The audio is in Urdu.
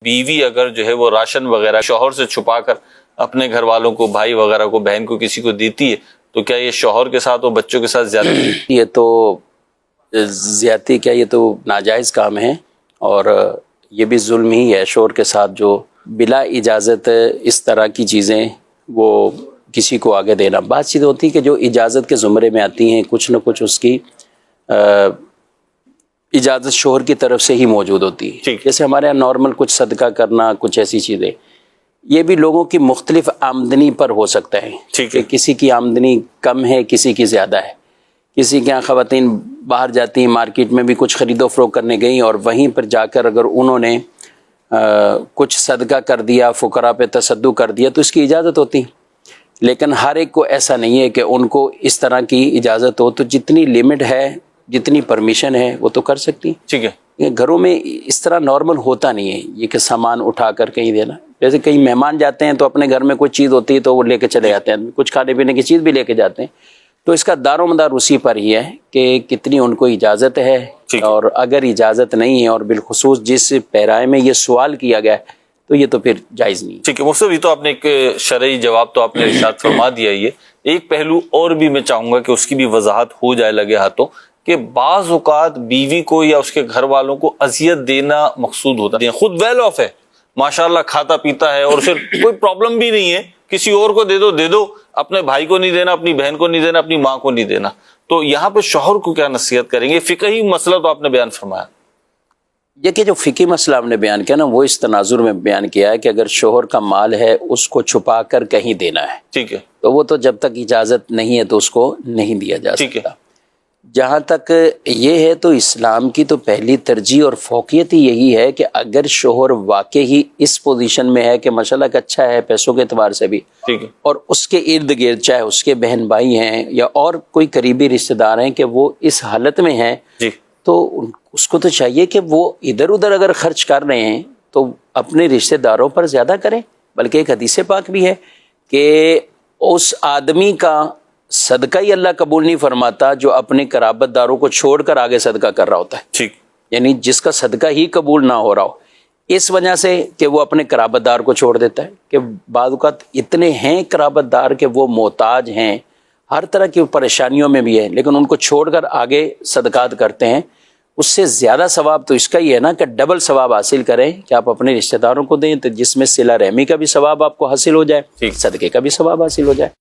بیوی اگر جو ہے وہ راشن وغیرہ شوہر سے چھپا کر اپنے گھر والوں کو، بھائی وغیرہ کو، بہن کو، کسی کو دیتی ہے تو کیا یہ شوہر کے ساتھ اور بچوں کے ساتھ زیادتی؟ یہ تو زیادتی کیا، یہ تو ناجائز کام ہے، اور یہ بھی ظلم ہی ہے شوہر کے ساتھ جو بلا اجازت اس طرح کی چیزیں وہ کسی کو آگے دینا۔ بات چیز ہوتی ہے کہ جو اجازت کے زمرے میں آتی ہیں کچھ نہ کچھ اس کی اجازت شوہر کی طرف سے ہی موجود ہوتی ہے۔ جیسے ہمارے یہاں نارمل کچھ صدقہ کرنا، کچھ ایسی چیزیں، یہ بھی لوگوں کی مختلف آمدنی پر ہو سکتا ہے کہ کسی کی آمدنی کم ہے، کسی کی زیادہ ہے۔ کسی کے یہاں خواتین باہر جاتی ہیں، مارکیٹ میں بھی کچھ خرید و فروخت کرنے گئیں اور وہیں پر جا کر اگر انہوں نے کچھ صدقہ کر دیا، فقراء پہ تصدق کر دیا تو اس کی اجازت ہوتی، لیکن ہر ایک کو ایسا نہیں ہے کہ ان کو اس طرح کی اجازت ہو۔ تو جتنی لمٹ ہے، جتنی پرمیشن ہے وہ تو کر سکتی۔ ٹھیک ہے، گھروں میں اس طرح نارمل ہوتا نہیں ہے یہ کہ سامان اٹھا کر کہیں دینا۔ جیسے کئی مہمان جاتے ہیں تو اپنے گھر میں کوئی چیز ہوتی ہے تو وہ لے کے چلے جاتے ہیں، کچھ کھانے پینے کی چیز بھی لے کے جاتے ہیں، تو اس کا دار و مدار اسی پر ہی ہے کہ کتنی ان کو اجازت ہے، اور اگر اجازت نہیں ہے اور بالخصوص جس پیرائے میں یہ سوال کیا گیا ہے تو یہ تو پھر جائز نہیں۔ ٹھیک ہے مفتی صاحب، یہ تو آپ نے ایک شرعی جواب تو آپ نے ارشاد فرما دیا۔ یہ ایک پہلو اور بھی میں چاہوں گا کہ اس کی بھی وضاحت ہو جائے لگے ہاتھوں، کہ بعض اوقات بیوی کو یا اس کے گھر والوں کو اذیت دینا مقصود ہوتا ہے، خود ویل آف ہے، ماشاءاللہ کھاتا پیتا ہے، اور پھر کوئی پرابلم بھی نہیں ہے، کسی اور کو دے دو، اپنے بھائی کو نہیں دینا، اپنی بہن کو نہیں دینا، اپنی ماں کو نہیں دینا۔ تو یہاں پہ شوہر کو کیا نصیحت کریں گے؟ فقہی مسئلہ تو آپ نے بیان فرمایا۔ یہ کہ جو فقہی مسئلہ آپ نے بیان کیا نا، وہ اس تناظر میں بیان کیا ہے کہ اگر شوہر کا مال ہے اس کو چھپا کر کہیں دینا ہے، ٹھیک ہے، تو وہ تو جب تک اجازت نہیں ہے تو اس کو نہیں دیا جا سکتا۔ جہاں تک یہ ہے تو اسلام کی تو پہلی ترجیح اور فوقیت ہی یہی ہے کہ اگر شوہر واقعی اس پوزیشن میں ہے کہ ماشاءاللہ کہ اچھا ہے پیسوں کے اعتبار سے بھی، اور اس کے ارد گرد چاہے اس کے بہن بھائی ہیں یا اور کوئی قریبی رشتہ دار ہیں کہ وہ اس حالت میں ہیں، تو اس کو تو چاہیے کہ وہ ادھر ادھر اگر خرچ کر رہے ہیں تو اپنے رشتہ داروں پر زیادہ کریں۔ بلکہ ایک حدیث پاک بھی ہے کہ اس آدمی کا صدقہ ہی اللہ قبول نہیں فرماتا جو اپنے قرابت داروں کو چھوڑ کر آگے صدقہ کر رہا ہوتا ہے، یعنی جس کا صدقہ ہی قبول نہ ہو رہا ہو، اس وجہ سے کہ وہ اپنے قرابت دار کو چھوڑ دیتا ہے۔ کہ بعض اوقات اتنے ہیں قرابت دار کہ وہ محتاج ہیں، ہر طرح کی پریشانیوں میں بھی ہیں، لیکن ان کو چھوڑ کر آگے صدقات کرتے ہیں۔ اس سے زیادہ ثواب تو اس کا ہی ہے نا کہ ڈبل ثواب حاصل کریں کہ آپ اپنے رشتہ داروں کو دیں، تو جس میں صلہ رحمی کا بھی ثواب آپ کو حاصل ہو جائے، صدقے کا بھی ثواب حاصل ہو جائے۔